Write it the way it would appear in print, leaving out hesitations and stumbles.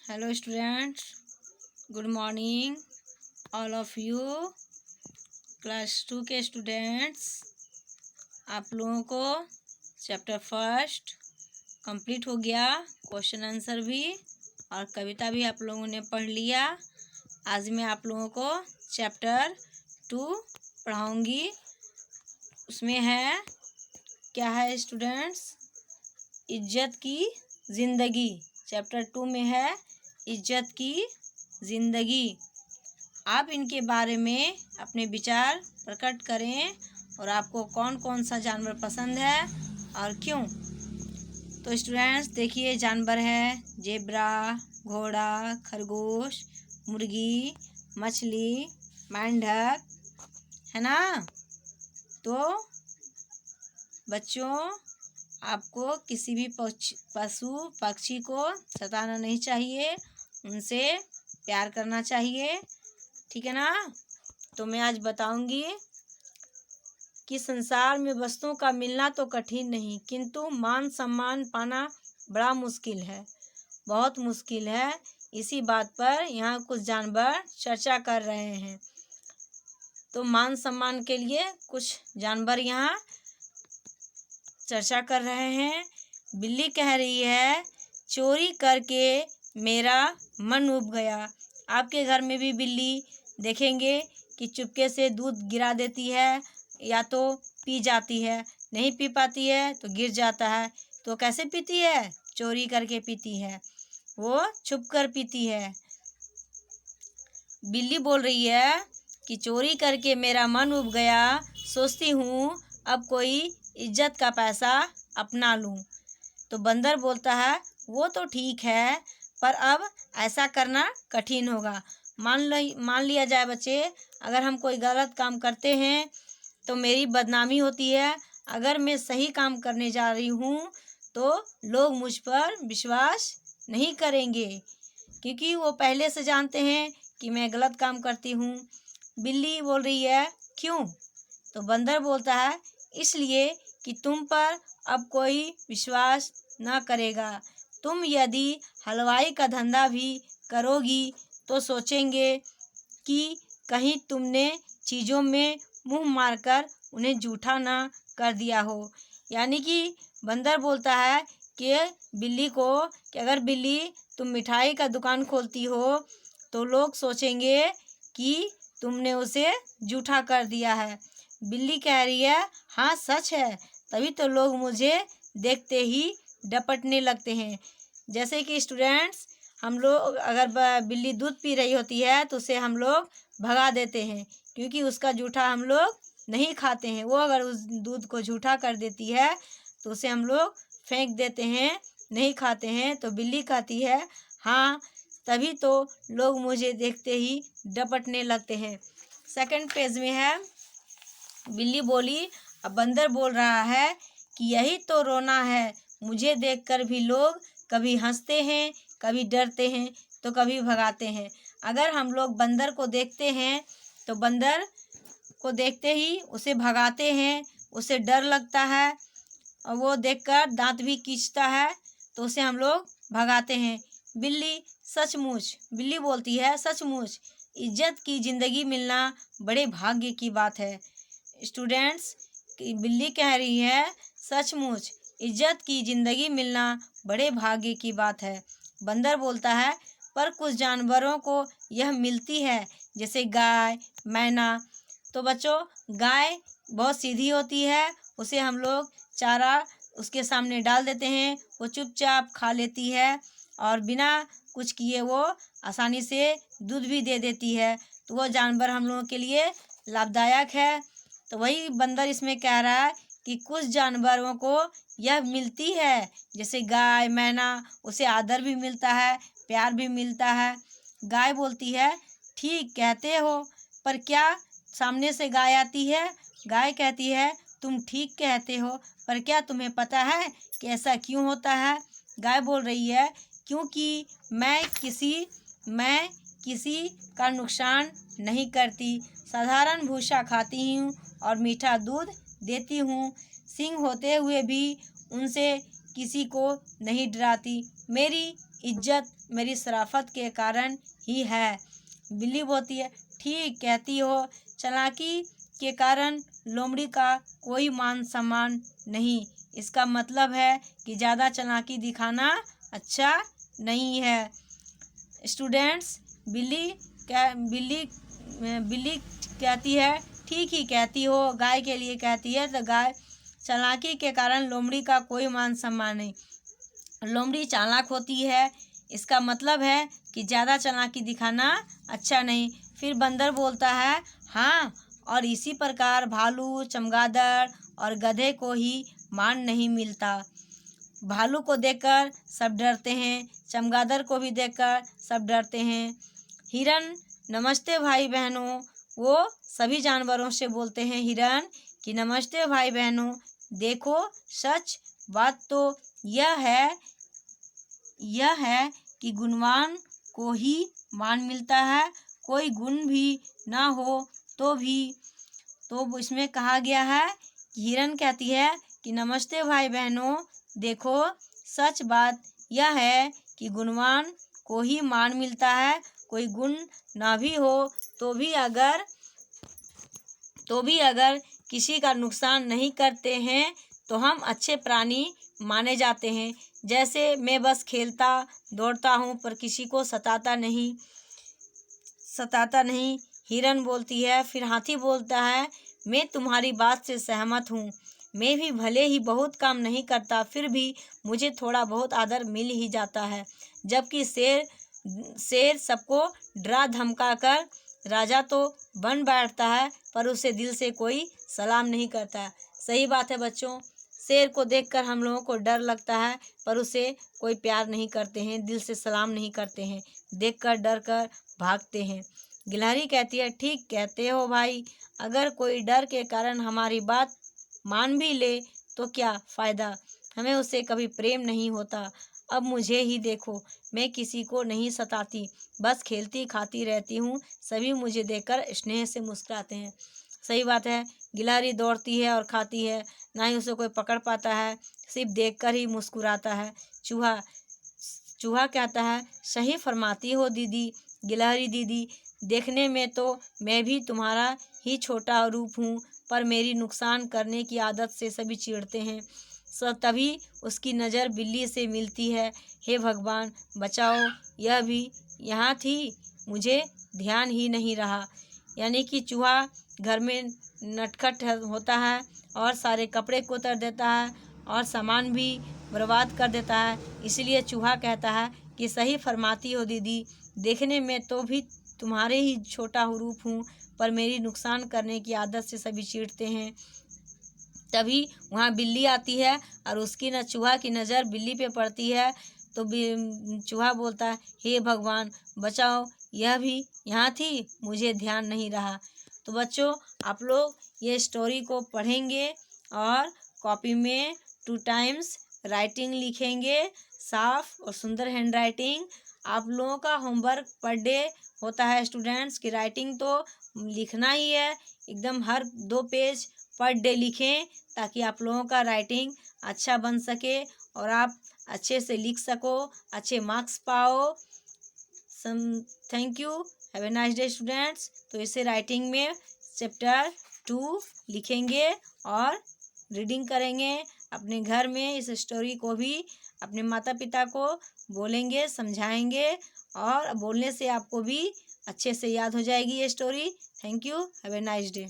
Hello students, good morning all of you. Class 2 के students, आप लोगों को चैप्टर फर्स्ट कंप्लीट हो गया। क्वेश्चन आंसर भी और कविता भी आप लोगों ने पढ़ लिया। आज मैं आप लोगों को चैप्टर 2 पढ़ाऊंगी। उसमें है क्या है स्टूडेंट्स, इज्जत की ज़िंदगी। चैप्टर 2 में है इज्जत की ज़िंदगी। आप इनके बारे में अपने विचार प्रकट करें और आपको कौन कौन सा जानवर पसंद है और क्यों। तो स्टूडेंट्स देखिए, जानवर है जेब्रा, घोड़ा, खरगोश, मुर्गी, मछली, मेंढक, है ना। तो बच्चों, आपको किसी भी पशु पक्षी को सताना नहीं चाहिए, उनसे प्यार करना चाहिए, ठीक है ना। तो मैं आज बताऊंगी कि संसार में वस्तुओं का मिलना तो कठिन नहीं, किंतु मान सम्मान पाना बड़ा मुश्किल है, बहुत मुश्किल है। इसी बात पर यहाँ कुछ जानवर चर्चा कर रहे हैं। तो मान सम्मान के लिए कुछ जानवर यहाँ चर्चा कर रहे हैं। बिल्ली कह रही है, चोरी करके मेरा मन उब गया। आपके घर में भी बिल्ली देखेंगे कि चुपके से दूध गिरा देती है या तो पी जाती है, नहीं पी पाती है तो गिर जाता है। तो कैसे पीती है? चोरी करके पीती है, वो छुप कर पीती है। बिल्ली बोल रही है कि चोरी करके मेरा मन उब गया, सोचती हूँ अब कोई इज्जत का पैसा अपना लूँ। तो बंदर बोलता है, वो तो ठीक है, पर अब ऐसा करना कठिन होगा। मान लिया जाए बच्चे, अगर हम कोई गलत काम करते हैं तो मेरी बदनामी होती है। अगर मैं सही काम करने जा रही हूँ तो लोग मुझ पर विश्वास नहीं करेंगे, क्योंकि वो पहले से जानते हैं कि मैं गलत काम करती हूँ। बिल्ली बोल रही है, क्यों? तो बंदर बोलता है, इसलिए कि तुम पर अब कोई विश्वास न करेगा। तुम यदि हलवाई का धंधा भी करोगी तो सोचेंगे कि कहीं तुमने चीज़ों में मुंह मारकर उन्हें जूठा ना कर दिया हो। यानी कि बंदर बोलता है कि बिल्ली को कि अगर बिल्ली तुम मिठाई का दुकान खोलती हो तो लोग सोचेंगे कि तुमने उसे जूठा कर दिया है। बिल्ली कह रही है, हाँ सच है, तभी तो लोग मुझे देखते ही डपटने लगते हैं। जैसे कि स्टूडेंट्स, हम लोग अगर बिल्ली दूध पी रही होती है तो उसे हम लोग भगा देते हैं, क्योंकि उसका जूठा हम लोग नहीं खाते हैं। वो अगर उस दूध को जूठा कर देती है तो उसे हम लोग फेंक देते हैं, नहीं खाते हैं। तो बिल्ली कहती है, हाँ तभी तो लोग मुझे देखते ही डपटने लगते हैं। सेकंड पेज में है, बिल्ली बोली, अब बंदर बोल रहा है कि यही तो रोना है, मुझे देखकर भी लोग कभी हंसते हैं, कभी डरते हैं, तो कभी भगाते हैं। अगर हम लोग बंदर को देखते हैं तो बंदर को देखते ही उसे भगाते हैं, उसे डर लगता है और वो देखकर दांत भी खींचता है, तो उसे हम लोग भगाते हैं। बिल्ली बोलती है, सचमुच इज्जत की ज़िंदगी मिलना बड़े भाग्य की बात है। स्टूडेंट्स, बिल्ली कह रही है, सचमुच इज्जत की ज़िंदगी मिलना बड़े भाग्य की बात है। बंदर बोलता है, पर कुछ जानवरों को यह मिलती है, जैसे गाय, मैना। तो बच्चों, गाय बहुत सीधी होती है, उसे हम लोग चारा उसके सामने डाल देते हैं, वो चुपचाप खा लेती है और बिना कुछ किए वो आसानी से दूध भी दे देती है। तो वो जानवर हम लोगों के लिए लाभदायक है। तो वही बंदर इसमें कह रहा है कि कुछ जानवरों को यह मिलती है, जैसे गाय, मैना, उसे आदर भी मिलता है, प्यार भी मिलता है। गाय बोलती है, ठीक कहते हो, पर क्या सामने से गाय आती है? गाय कहती है, तुम ठीक कहते हो, पर क्या तुम्हें पता है कि ऐसा क्यों होता है? गाय बोल रही है, क्योंकि मैं किसी का नुकसान नहीं करती, साधारण भूसा खाती हूँ और मीठा दूध देती हूँ। सींग होते हुए भी उनसे किसी को नहीं डराती। मेरी इज्जत मेरी शराफत के कारण ही है। बिल्ली बोलती है, ठीक कहती हो, चालाकी के कारण लोमड़ी का कोई मान सम्मान नहीं। इसका मतलब है कि ज़्यादा चालाकी दिखाना अच्छा नहीं है। स्टूडेंट्स, बिल्ली कहती है, ठीक ही कहती हो। गाय के लिए कहती है तो गाय, चालाकी के कारण लोमड़ी का कोई मान सम्मान नहीं। लोमड़ी चालाक होती है, इसका मतलब है कि ज़्यादा चालाकी दिखाना अच्छा नहीं। फिर बंदर बोलता है, हाँ, और इसी प्रकार भालू, चमगादड़ और गधे को ही मान नहीं मिलता। भालू को देखकर सब डरते हैं, चमगादड़ को भी देखकर सब डरते हैं। हिरन, नमस्ते भाई बहनों, वो सभी जानवरों से बोलते हैं हिरन कि नमस्ते भाई बहनों, देखो सच बात तो यह है कि गुणवान को ही मान मिलता है, कोई गुण भी ना हो तो इसमें कहा गया है कि हिरन कहती है कि नमस्ते भाई बहनों, देखो सच बात यह है कि गुणवान को ही मान मिलता है, कोई गुण ना भी हो तो भी अगर किसी का नुकसान नहीं करते हैं तो हम अच्छे प्राणी माने जाते हैं। जैसे मैं बस खेलता दौड़ता हूँ पर किसी को सताता नहीं। हिरन बोलती है। फिर हाथी बोलता है, मैं तुम्हारी बात से सहमत हूँ। मैं भी भले ही बहुत काम नहीं करता, फिर भी मुझे थोड़ा बहुत आदर मिल ही जाता है। जबकि शेर सबको डरा धमका कर राजा तो बन बैठता है, पर उसे दिल से कोई सलाम नहीं करता। सही बात है बच्चों, शेर को देखकर हम लोगों को डर लगता है, पर उसे कोई प्यार नहीं करते हैं, दिल से सलाम नहीं करते हैं, देखकर डर कर भागते हैं। गिलहरी कहती है, ठीक कहते हो भाई, अगर कोई डर के कारण हमारी बात मान भी ले तो क्या फ़ायदा, हमें उससे कभी प्रेम नहीं होता। अब मुझे ही देखो, मैं किसी को नहीं सताती, बस खेलती खाती रहती हूँ, सभी मुझे देखकर स्नेह से मुस्कुराते हैं। सही बात है, गिलहरी दौड़ती है और खाती है, ना ही उसे कोई पकड़ पाता है, सिर्फ देखकर ही मुस्कुराता है। चूहा कहता है, सही फरमाती हो दीदी, गिलहरी दीदी, देखने में तो मैं भी तुम्हारा ही छोटा रूप हूँ, पर मेरी नुकसान करने की आदत से सभी चिढ़ते हैं। तभी उसकी नज़र बिल्ली से मिलती है। हे भगवान बचाओ, यह भी यहाँ थी, मुझे ध्यान ही नहीं रहा। यानी कि चूहा घर में नटखट होता है और सारे कपड़े को उतार देता है और सामान भी बर्बाद कर देता है। इसलिए चूहा कहता है कि सही फरमाती हो दीदी, देखने में तो भी तुम्हारे ही छोटा रूप हूँ, पर मेरी नुकसान करने की आदत से सभी चिढ़ते हैं। तभी वहाँ बिल्ली आती है और उसकी चूहा की नज़र बिल्ली पे पड़ती है, तो चूहा बोलता है, हे भगवान बचाओ, यह भी यहाँ थी, मुझे ध्यान नहीं रहा। तो बच्चों, आप लोग ये स्टोरी को पढ़ेंगे और कॉपी में 2 टाइम्स राइटिंग लिखेंगे, साफ और सुंदर हैंड राइटिंग। आप लोगों का होमवर्क पर डे होता है स्टूडेंट्स की राइटिंग तो लिखना ही है, एकदम हर 2 पेज पर डे लिखें, ताकि आप लोगों का राइटिंग अच्छा बन सके और आप अच्छे से लिख सको, अच्छे मार्क्स पाओ। Thank you, have a nice day students. तो इसे राइटिंग में चैप्टर 2 लिखेंगे और रीडिंग करेंगे अपने घर में। इस स्टोरी को भी अपने माता पिता को बोलेंगे, समझाएंगे, और बोलने से आपको भी अच्छे से याद हो जाएगी ये story. Thank you, have a nice day.